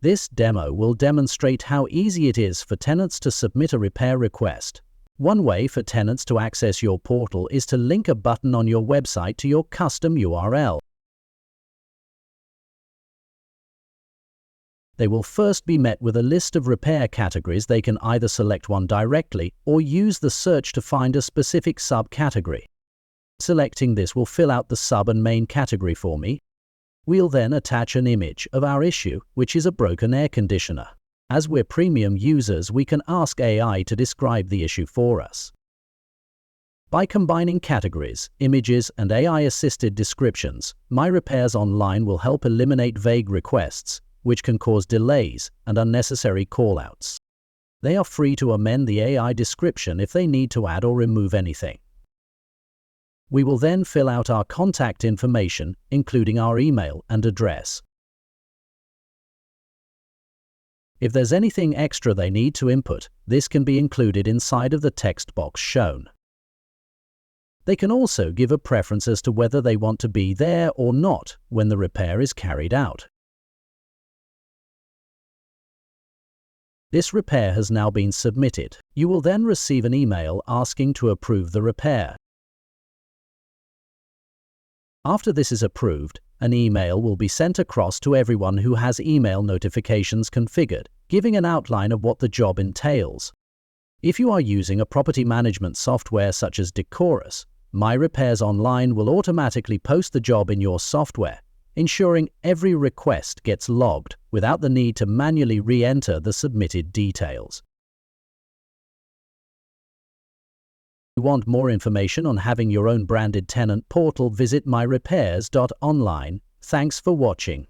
This demo will demonstrate how easy it is for tenants to submit a repair request. One way for tenants to access your portal is to link a button on your website to your custom URL. They will first be met with a list of repair categories. They can either select one directly or use the search to find a specific subcategory. Selecting this will fill out the sub and main category for me. We'll then attach an image of our issue, which is a broken air conditioner. As we're premium users, we can ask AI to describe the issue for us. By combining categories, images, and AI-assisted descriptions, My Repairs Online will help eliminate vague requests, which can cause delays and unnecessary callouts. They are free to amend the AI description if they need to add or remove anything. We will then fill out our contact information, including our email and address. If there's anything extra they need to input, this can be included inside of the text box shown. They can also give a preference as to whether they want to be there or not when the repair is carried out. This repair has now been submitted. You will then receive an email asking to approve the repair. After this is approved, an email will be sent across to everyone who has email notifications configured, giving an outline of what the job entails. If you are using a property management software such as Decorus, My Repairs Online will automatically post the job in your software, ensuring every request gets logged without the need to manually re-enter the submitted details. If you want more information on having your own branded tenant portal, visit myrepairs.online. Thanks for watching.